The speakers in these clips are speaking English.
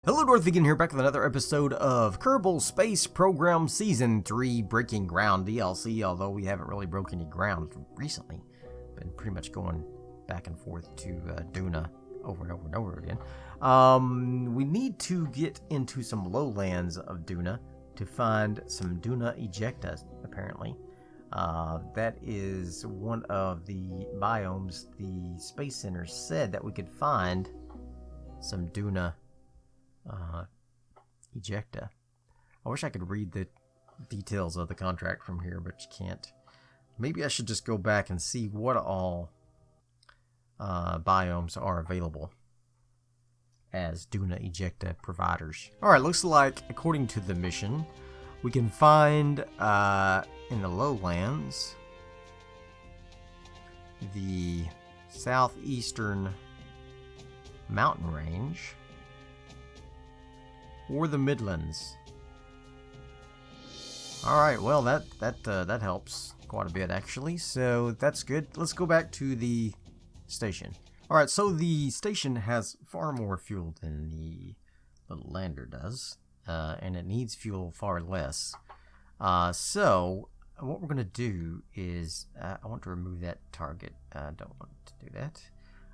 Hello, Darthvegan here, back with another episode of Kerbal Space Program Season 3 Breaking Ground DLC, although we haven't really broken any ground recently. Been pretty much going back and forth to Duna over and over and over again. We need to get into some lowlands of Duna to find some Duna ejecta, apparently. That is one of the biomes the Space Center said that we could find some Duna ejecta. I wish I could read the details of the contract from here, but you can't. Maybe I should just go back and see what all biomes are available as Duna ejecta providers. Alright, looks like, according to the mission, we can find in the lowlands the southeastern mountain range or the Midlands. Alright, well that helps quite a bit actually, so that's good. Let's go back to the station. Alright, so the station has far more fuel than the little lander does, and it needs fuel far less. So what we're going to do is, I want to remove that target. I don't want to do that.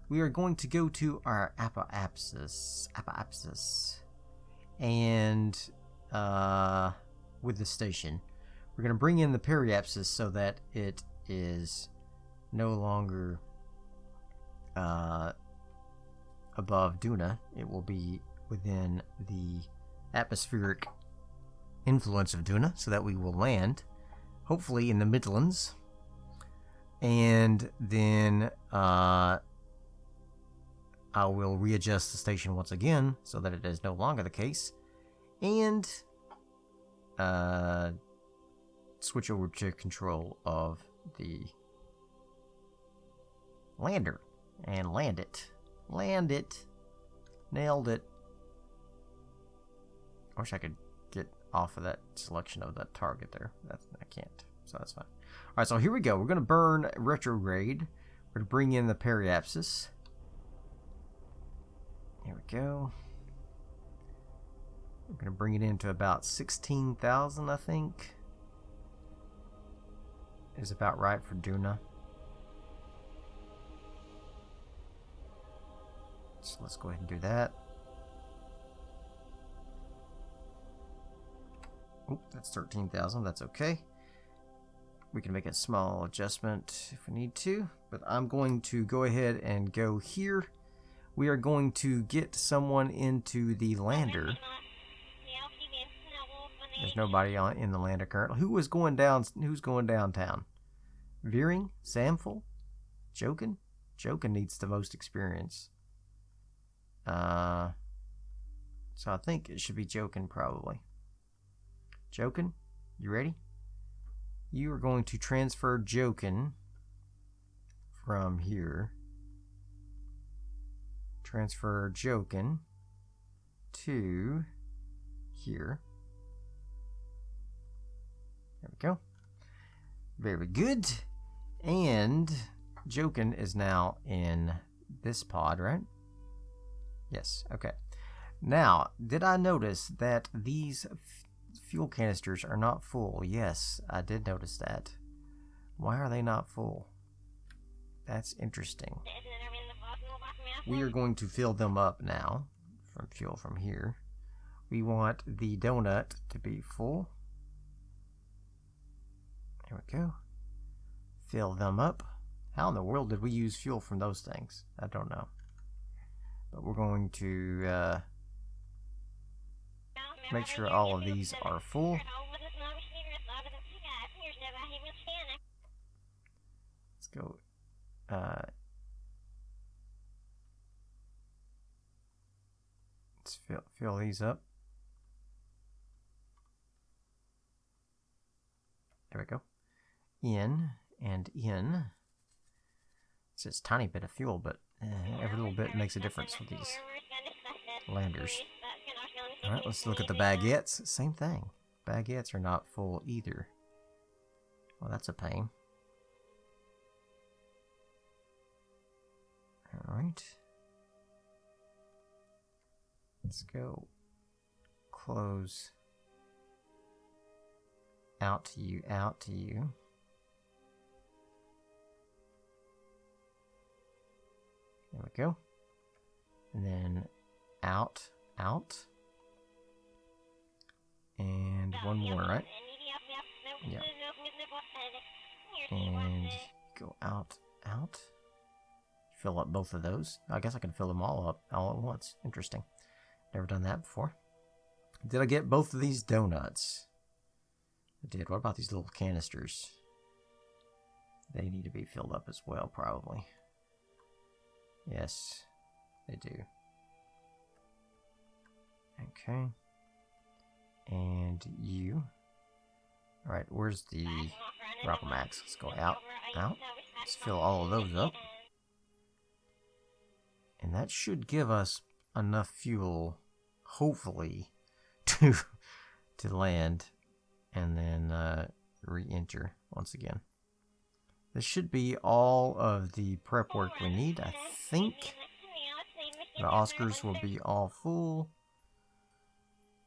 We are going to go to our apoapsis, and with the station, we're going to bring in the periapsis so that it is no longer above Duna. It will be within the atmospheric influence of Duna, so that we will land hopefully in the Midlands, and then I will readjust the station once again so that it is no longer the case, and switch over to control of the lander and land it. Land it. Nailed it. I wish I could get off of that selection of that target there. I can't, so that's fine. Alright, so here we go. We're going to burn retrograde. We're going to bring in the periapsis. There we go. We're going to bring it into about 16,000, I think. Is about right for Duna. So let's go ahead and do that. Oop, that's 13,000. That's okay. We can make a small adjustment if we need to, but I'm going to go ahead and go here. We are going to get someone into the lander. There's nobody in the lander currently. Who's going downtown? Veering? Samful? Jokin? Jokin needs the most experience. So I think it should be Jokin probably. Jokin, you ready? You are going to transfer Jokin from here. Transfer Jokin to here. There we go. Very good. And Jokin is now in this pod, right? Yes, okay. Now, did I notice that these fuel canisters are not full? Yes, I did notice that. Why are they not full? That's interesting. We are going to fill them up now from fuel from here. We want the donut to be full. There we go. Fill them up. How in the world did we use fuel from those things? I don't know. But we're going to make sure all of these are full. Let's go. Let's fill these up. There we go. In and in. It's just a tiny bit of fuel, but every little bit makes a difference with these landers. Alright, let's look at the baguettes. Same thing. Baguettes are not full either. Well, that's a pain. Alright. Let's go close out to you, out to you. There we go. And then out, out. And one more, right? Yeah. And go out, out. Fill up both of those. I guess I can fill them all up all at once. Interesting. Never done that before. Did I get both of these donuts? I did. What about these little canisters? They need to be filled up as well, probably. Yes, they do. Okay. And you. Alright, where's the Rocket Max? Let's go out, out. Let's fill all of those up. And that should give us enough fuel, hopefully, to land and then re-enter once again. This should be all of the prep work we need. I think the Oscars will be all full.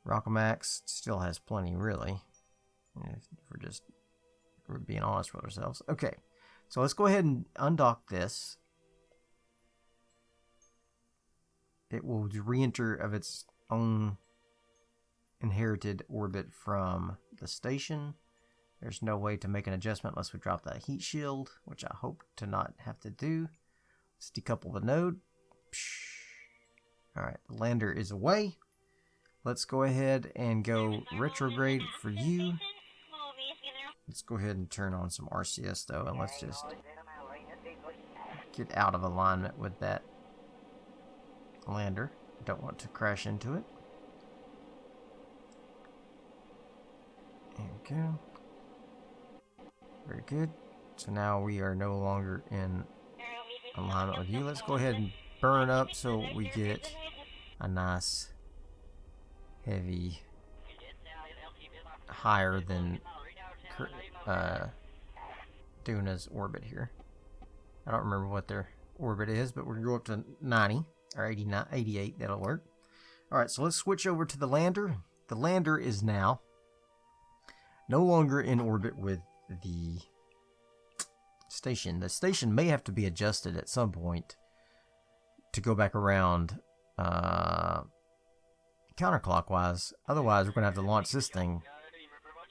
Rockamax still has plenty, really. If we're being honest with ourselves. Okay, so let's go ahead and undock this. It will re-enter of its own inherited orbit from the station. There's no way to make an adjustment unless we drop that heat shield, which I hope to not have to do. Let's decouple the node. Alright, the lander is away. Let's go ahead and go retrograde for you. Let's go ahead and turn on some RCS though, and let's just get out of alignment with that lander. Don't want to crash into it. There we go. Very good. So now we are no longer in alignment with you. Let's go ahead and burn up so we get a nice heavy, higher than Duna's orbit here. I don't remember what their orbit is, but we're going to go up to 90 or 89, 88. That'll work. Alright, so let's switch over to the lander. The lander is now no longer in orbit with the station. The station may have to be adjusted at some point to go back around counterclockwise. Otherwise, we're going to have to launch this thing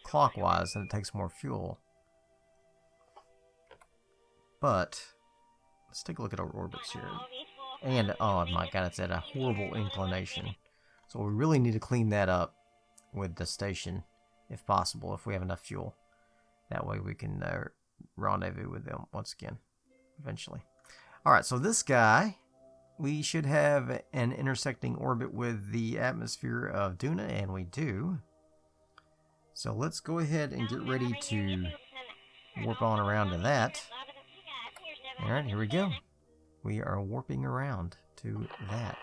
clockwise, and it takes more fuel. But let's take a look at our orbits here. And oh my god, it's at a horrible inclination. So we really need to clean that up with the station, if possible, if we have enough fuel. That way we can rendezvous with them once again, eventually. Alright, so this guy, we should have an intersecting orbit with the atmosphere of Duna, and we do. So let's go ahead and get ready to warp on around to that. Alright, here we go. We are warping around to that.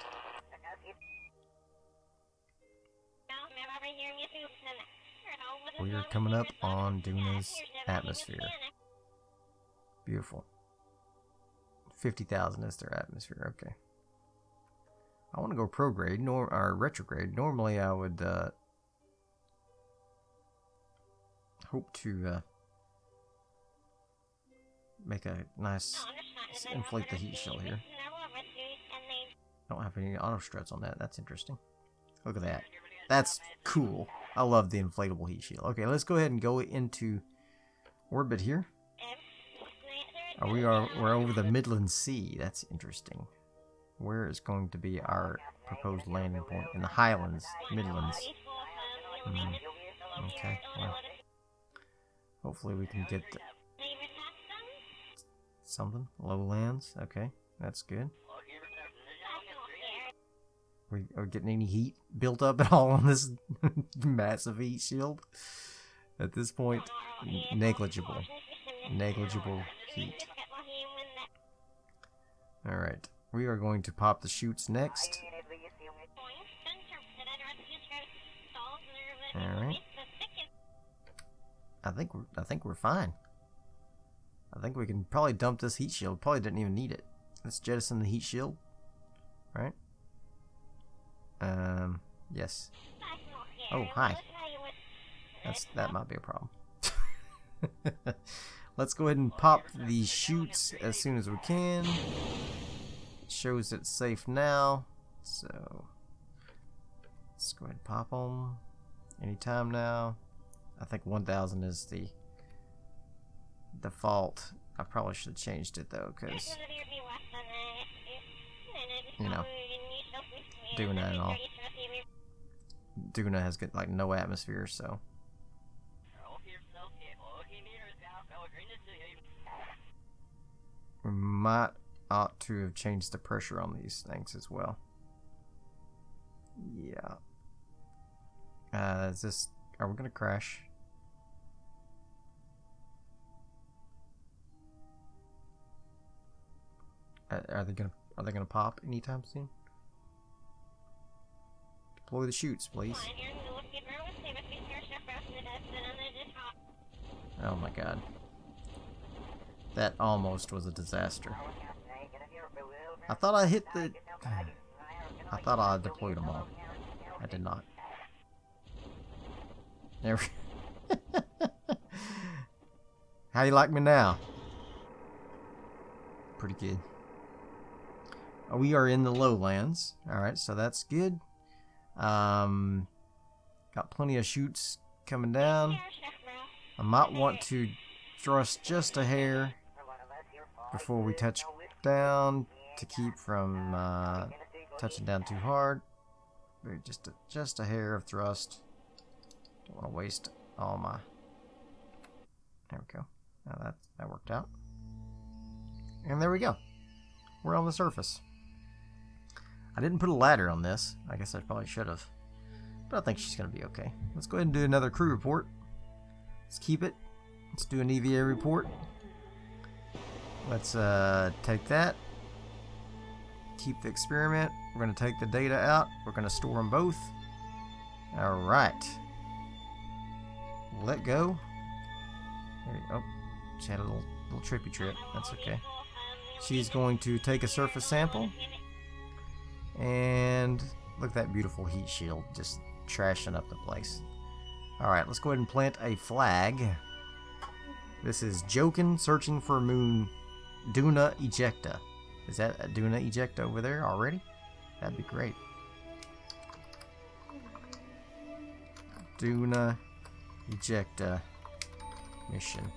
We are coming up on Duna's atmosphere. Beautiful. 50,000 is their atmosphere. Okay. I want to go prograde or retrograde. Normally I would hope to make a nice inflate the heat shield here. Don't have any auto struts on that. That's interesting. Look at that. That's cool. I love the inflatable heat shield. Okay, let's go ahead and go into orbit here. We're over the Midland Sea. That's interesting. Where is going to be our proposed landing point? In the Highlands, Midlands. Okay, well, hopefully we can get something. Lowlands. Okay, that's good. Are we getting any heat built up at all on this massive heat shield? At this point, negligible. Negligible heat. Alright, we are going to pop the chutes next. Alright. I think we're fine. I think we can probably dump this heat shield. Probably didn't even need it. Let's jettison the heat shield. Right? Yes. Oh, hi. That might be a problem. Let's go ahead and pop these chutes as soon as we can. It shows it's safe now, so let's go ahead and pop them anytime now. I think 1000 is the default. I probably should have changed it though, because you know, Duna and all. Duna has got like no atmosphere, so. We might ought to have changed the pressure on these things as well. Yeah. Is this? Are we gonna crash? Are they gonna pop anytime soon? Deploy the chutes, please. Oh my god. That almost was a disaster. I thought I hit the... I thought I deployed them all. I did not. There we... How you like me now? Pretty good. We are in the lowlands. Alright, so that's good. Got plenty of chutes coming down. I might want to thrust just a hair before we touch down to keep from touching down too hard. Just a hair of thrust. Don't want to waste all my... There we go. Now that worked out. And there we go. We're on the surface. I didn't put a ladder on this. I guess I probably should have. But I think she's going to be okay. Let's go ahead and do another crew report. Let's keep it. Let's do an EVA report. Let's take that. Keep the experiment. We're going to take the data out. We're going to store them both. Alright. Let go. There you go. She had a little trippy trip. That's okay. She's going to take a surface sample. And look at that beautiful heat shield just trashing up the place. Alright, let's go ahead and plant a flag. This is Jokin searching for moon Duna ejecta. Is that a Duna ejecta over there already? That'd be great. Duna ejecta mission.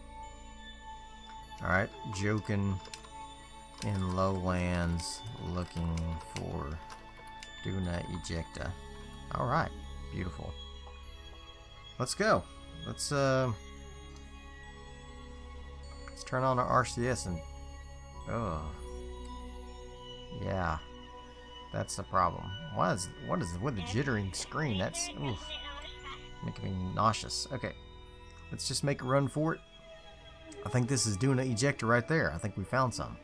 Alright, Jokin in lowlands looking for Duna ejecta. Alright, beautiful. Let's go. Let's turn on our RCS and oh yeah, that's the problem. What is with the jittering screen? That's oof, making me nauseous. Okay, let's just make a run for it. I think this is Duna ejecta right there. I think we found some.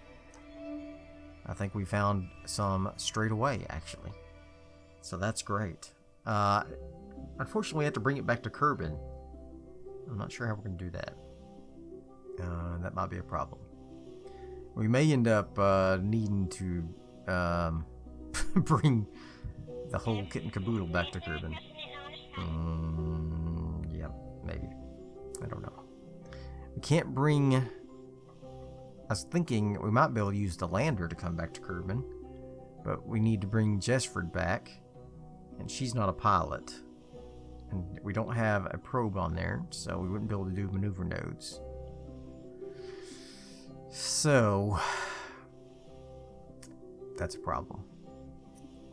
I think we found some straight away actually. So that's great. Unfortunately, we have to bring it back to Kerbal. I'm not sure how we're going to do that. That might be a problem. We may end up needing to bring the whole kit and caboodle back to Kerbal. Yeah, maybe. I don't know. We can't bring... I was thinking we might be able to use the lander to come back to Kerbal, but we need to bring Jessford back, and she's not a pilot. And we don't have a probe on there, so we wouldn't be able to do maneuver nodes. So, that's a problem.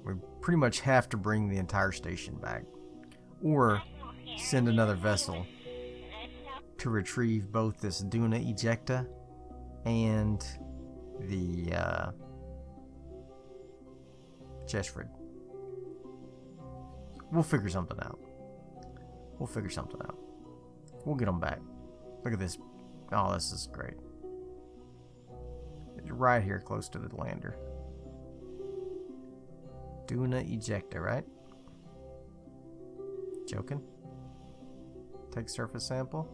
We pretty much have to bring the entire station back, or send another vessel to retrieve both this Duna ejecta and the Jessford. We'll figure something out. We'll get them back. Look at this. Oh, this is great. It's right here close to the lander. Duna ejecta, right? Joking? Take surface sample.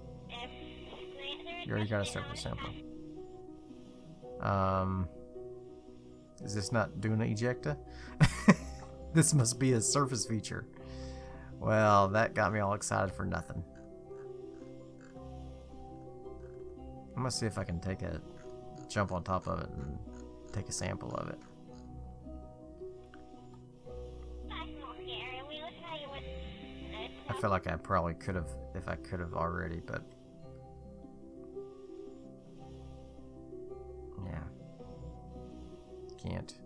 You already got a surface sample. Is this not Duna ejecta? This must be a surface feature. Well, that got me all excited for nothing. I'm gonna see if I can take a jump on top of it and take a sample of it. I feel like I probably could have, if I could have already, but yeah, can't.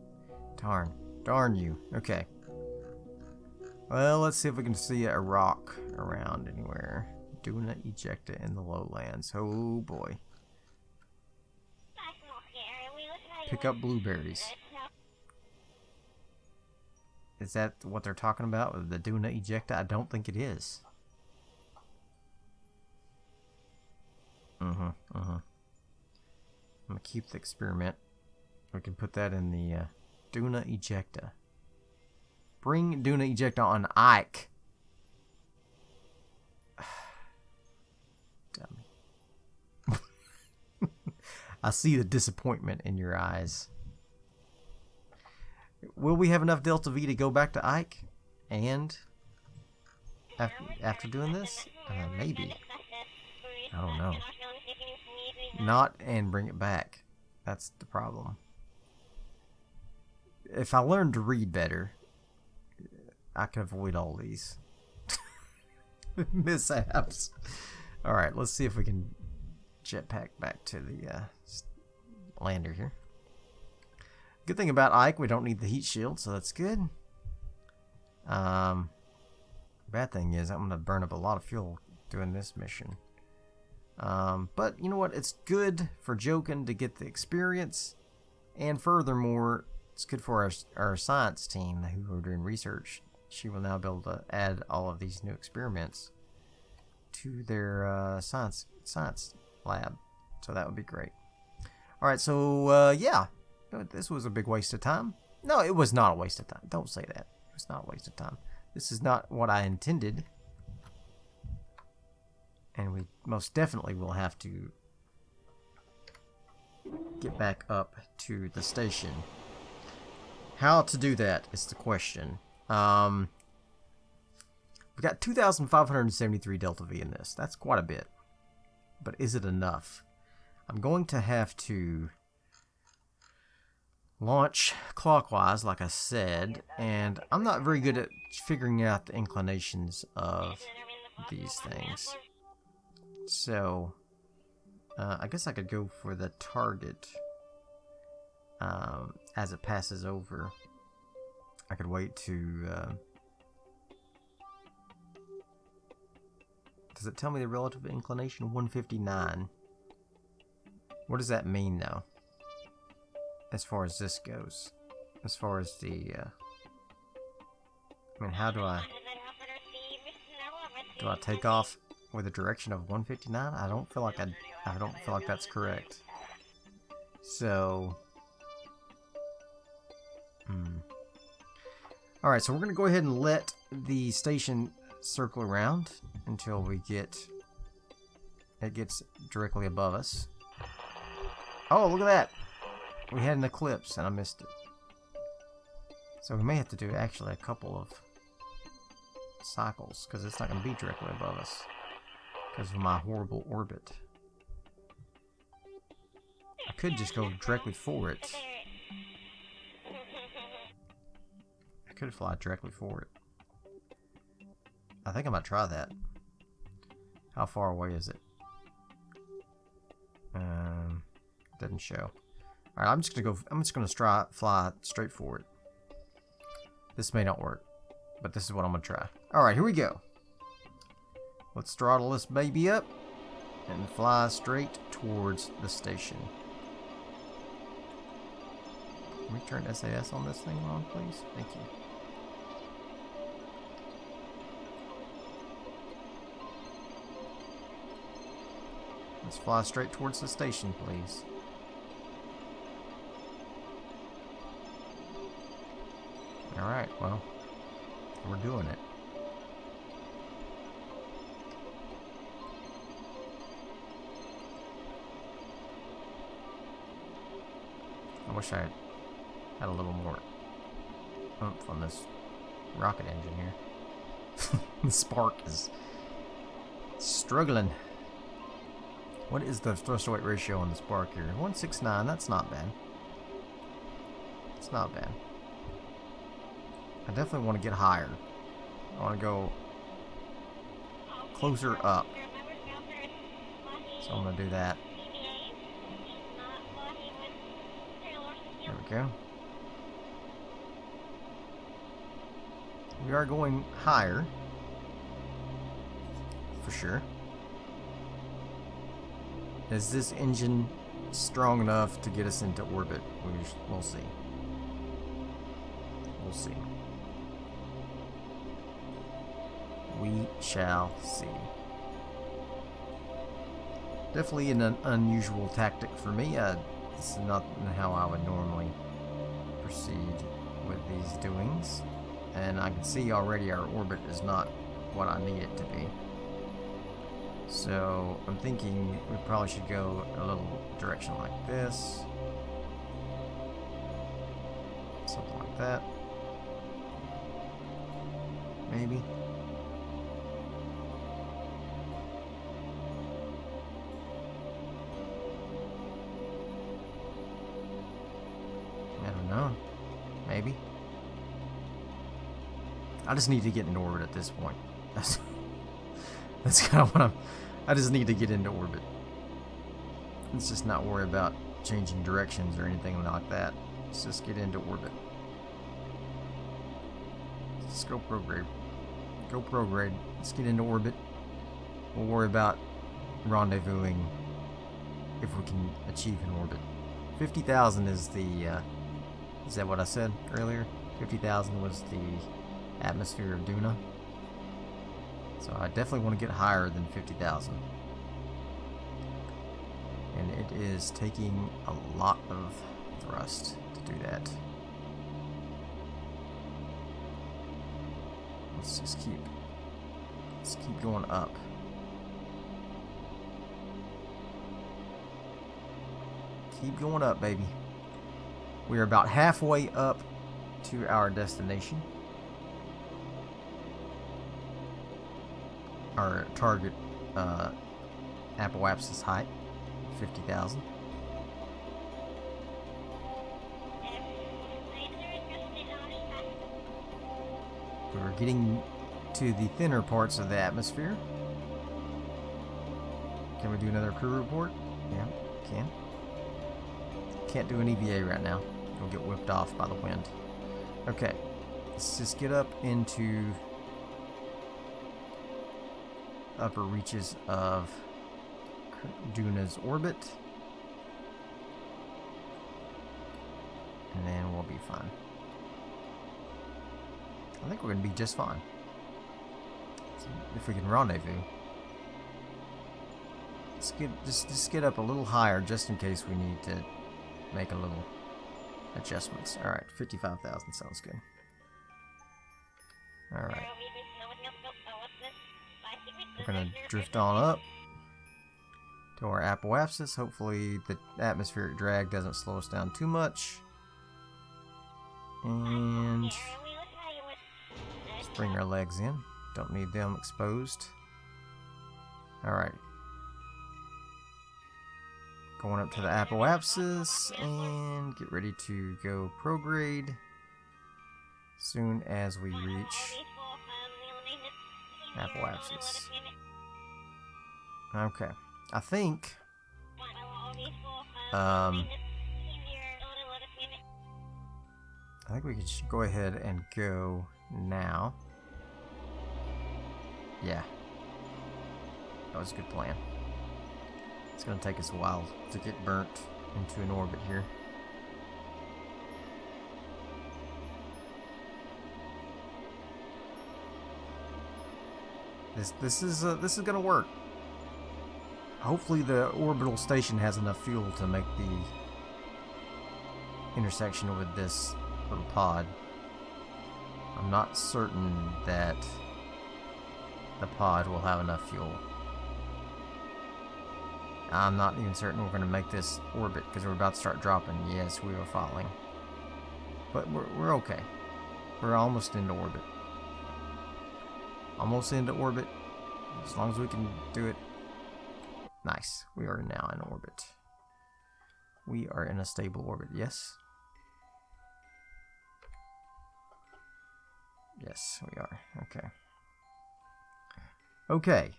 Darn you. Okay. Well, let's see if we can see a rock around anywhere. Duna ejecta in the lowlands. Oh boy. Pick up blueberries. Is that what they're talking about with the Duna ejecta? I don't think it is. I'm gonna keep the experiment. We can put that in the Duna ejecta. Bring Duna ejecta on Ike. Dummy. I see the disappointment in your eyes. Will we have enough DeltaV to go back to Ike? And after doing this? Maybe. I don't know. Not and bring it back. That's the problem. If I learned to read better, I can avoid all these mishaps. Alright, let's see if we can jetpack back to the lander here. Good thing about Ike, we don't need the heat shield, so that's good. Bad thing is I'm going to burn up a lot of fuel doing this mission. But you know what? It's good for Jokin to get the experience, and furthermore, it's good for our science team who are doing research. She will now be able to add all of these new experiments to their science lab. So that would be great. Alright, so yeah. This was a big waste of time. No, it was not a waste of time. Don't say that. It was not a waste of time. This is not what I intended. And we most definitely will have to get back up to the station. How to do that is the question. We've got 2,573 DeltaV in this. That's quite a bit. But is it enough? I'm going to have to launch clockwise, like I said, and I'm not very good at figuring out the inclinations of these things. So, I guess I could go for the target as it passes over. I could wait to... does it tell me the relative inclination? 159. What does that mean, though? As far as this goes. As far as the... I mean, how do I... Do I take off with a direction of 159? I don't feel like I don't feel like that's correct. So... Alright, so we're going to go ahead and let the station circle around until we get... It gets directly above us. Oh, look at that! We had an eclipse and I missed it. So we may have to do actually a couple of cycles because it's not going to be directly above us because of my horrible orbit. I could just go directly for it. I could fly directly for it. I think I might try that. How far away is it? Doesn't show. Alright, I'm just gonna fly straight for it. This may not work, but this is what I'm gonna try. Alright, here we go. Let's throttle this baby up and fly straight towards the station. Can we turn SAS on this thing on, please? Thank you. Let's fly straight towards the station, please. Alright, well, we're doing it. I wish I had a little more oomph on this rocket engine here. The spark is struggling. What is the thrust to weight ratio on the spark here? 169, that's not bad. It's not bad. I definitely want to get higher. I want to go closer up. So I'm going to do that. There we go. We are going higher. For sure. Is this engine strong enough to get us into orbit? We'll see. We'll see. We shall see. Definitely an unusual tactic for me. This is not how I would normally proceed with these doings. And I can see already our orbit is not what I need it to be. So I'm thinking we probably should go a little direction like this. Something like that. Maybe. I don't know. Maybe. I just need to get into orbit at this point. That's kind of what I just need to get into orbit. Let's just not worry about changing directions or anything like that. Let's just get into orbit. Let's go prograde. Go prograde. Let's get into orbit. We'll worry about rendezvousing if we can achieve an orbit. 50,000 is the, is that what I said earlier? 50,000 was the atmosphere of Duna. So I definitely want to get higher than 50,000. And it is taking a lot of thrust to do that. Let's keep going up. Keep going up, baby. We are about halfway up to our destination. Our target apoapsis height, 50,000. We're getting to the thinner parts of the atmosphere. Can we do another crew report? Yeah, can. Can't do an EVA right now. We'll get whipped off by the wind. Okay, let's just get up into upper reaches of Duna's orbit, and then we'll be fine. I think we're gonna be just fine if we can rendezvous. Let's just get up a little higher just in case we need to make a little adjustments. All right, 55,000 sounds good. All right. We're going to drift on up to our apoapsis. Hopefully the atmospheric drag doesn't slow us down too much. And let's bring our legs in. Don't need them exposed. Alright. Going up to the apoapsis and get ready to go prograde soon as we reach apoapsis. Okay, I think we could go ahead and go now. Yeah, that was a good plan. It's gonna take us a while to get burnt into an orbit here. This is gonna work. Hopefully the orbital station has enough fuel to make the intersection with this little pod. I'm not certain that the pod will have enough fuel. I'm not even certain we're going to make this orbit because we're about to start dropping. Yes, we are falling. But we're okay. We're almost into orbit. Almost into orbit. As long as we can do it. Nice. We are now in orbit. We are in a stable orbit. Yes? Yes, we are. Okay. Okay.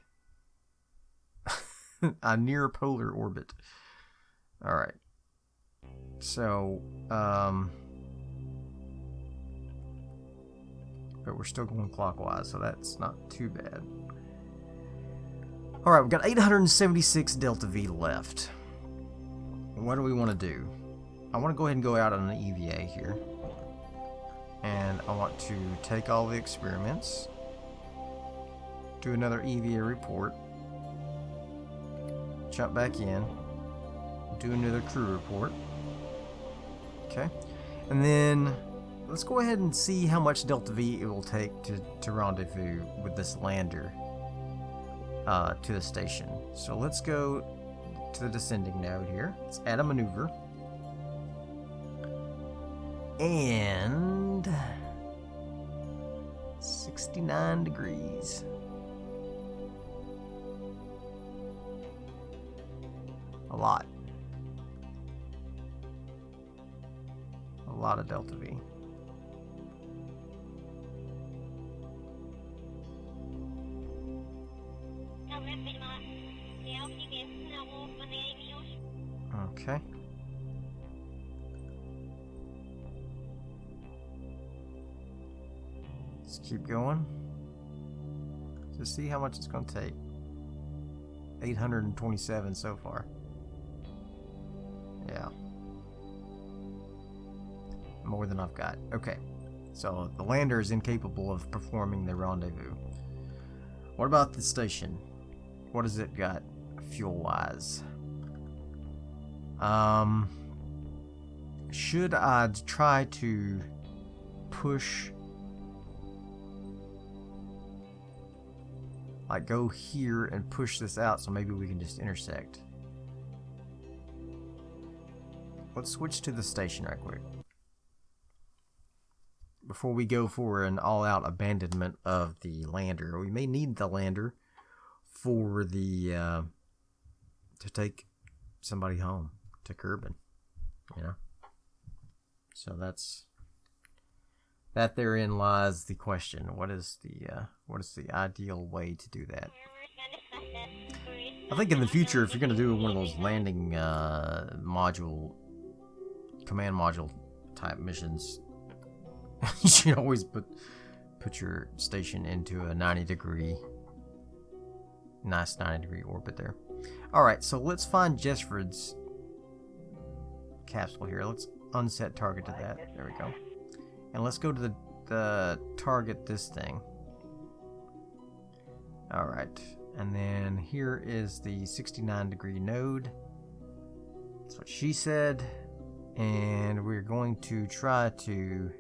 A near polar orbit. Alright. So, but we're still going clockwise, so that's not too bad. Alright, we've got 876 DeltaV left. What do we want to do? I want to go ahead and go out on an EVA here. And I want to take all the experiments. Do another EVA report. Jump back in. Do another crew report. Okay. And then let's go ahead and see how much DeltaV it will take to rendezvous with this lander to the station. So let's go to the descending node here. Let's add a maneuver. And 69 degrees. A lot. A lot of DeltaV. Okay. Let's keep going. To see how much it's going to take. 827 so far. Yeah. More than I've got. Okay. So the lander is incapable of performing the rendezvous. What about the station? What has it got fuel-wise? Should I try to push, like go here and push this out so maybe we can just intersect? Let's switch to the station right quick before we go for an all-out abandonment of the lander. We may need the lander for the to take somebody home to Kerbal, you know. So that therein lies the question. What is the ideal way to do that? I think in the future, if you're going to do one of those landing command module type missions, you should always put your station into a 90 degree orbit there. Alright, so let's find Jessford's capsule here. Let's unset target to that. There we go. And let's go to the target this thing. Alright, and then here is the 69 degree node. That's what she said. And we're going to try to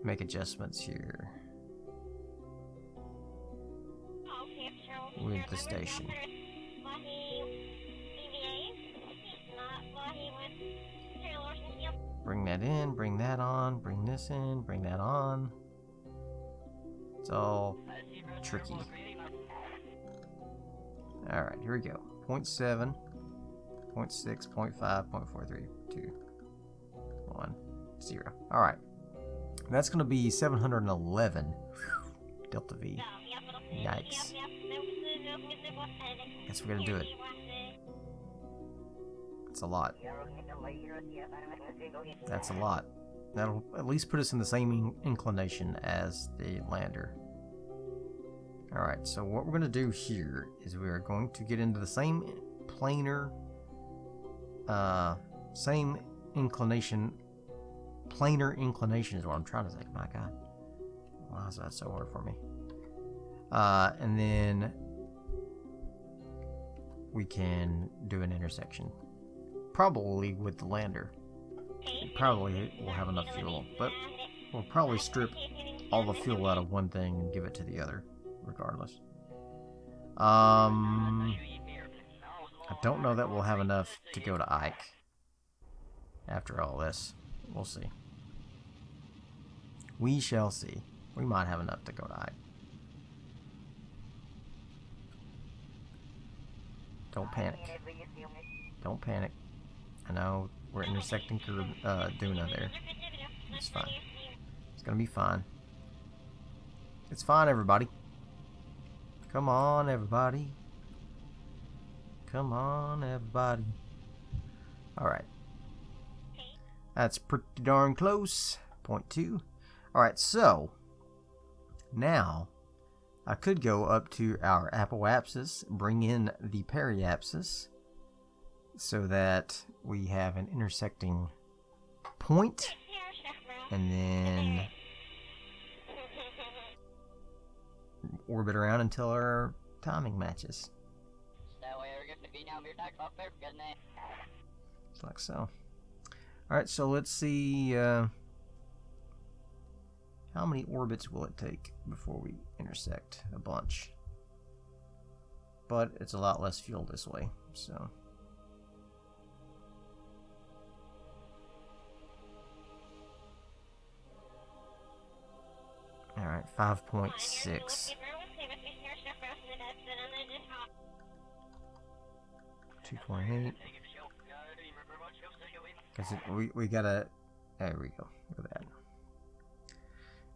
make adjustments here with the station. Bring that in, bring that on, bring this in, bring that on. It's all tricky. Alright, here we go. 0.7, 0.6, 0.5, 0.43, 2, 1, 0. Alright. That's going to be 711 DeltaV. Yikes. Guess we're going to do it. That's a lot. That's a lot. That'll at least put us in the same inclination as the lander. Alright, so what we're going to do here is we are going to get into the same planar, same inclination. Planar inclination is what I'm trying to say. My God. Why is that so hard for me? And then we can do an intersection. Probably with the lander. It probably will have enough fuel, but we'll probably strip all the fuel out of one thing and give it to the other, regardless. I don't know that we'll have enough to go to Ike after all this. We'll see. We shall see. We might have enough to go to height. Don't panic. Don't panic. I know we're intersecting Duna there. It's fine. It's gonna be fine. It's fine, everybody. Come on, everybody. Come on, everybody. Alright. That's pretty darn close. 0.2. Alright, so now I could go up to our apoapsis, bring in the periapsis, so that we have an intersecting point, and then orbit around until our timing matches. Just like so. Alright, so let's see how many orbits will it take before we intersect? A bunch. But it's a lot less fuel this way, so. Alright, 5.6. 2.8. Because we gotta. There we go. Look at that.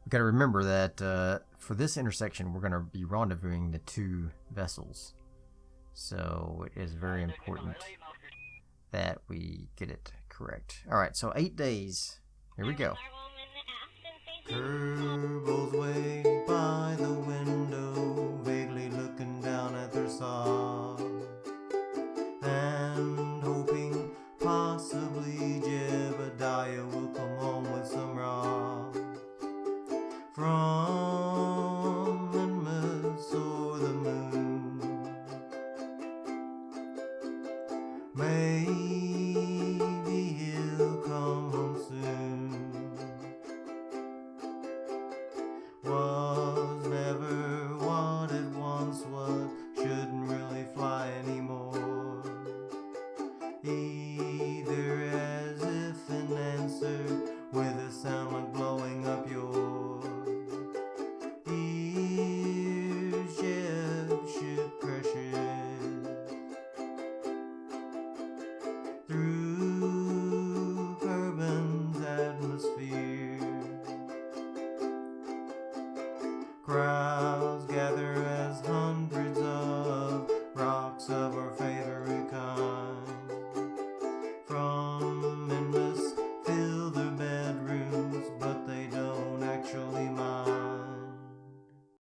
We gotta remember that for this intersection, we're gonna be rendezvousing the two vessels. So it is very important that we get it correct. Alright, so 8 days. Here we go. Kerbal's way by the window, vaguely looking down at their saw, and hoping possibly Jebediah will come home with some raw from Monmouth or the moon. Maybe he'll come home soon. Was never what it once was, shouldn't really fly anymore. Either as if an answer with a sound like blowing up your ears. Ship crashes through Kerbal's atmosphere. Crowds gather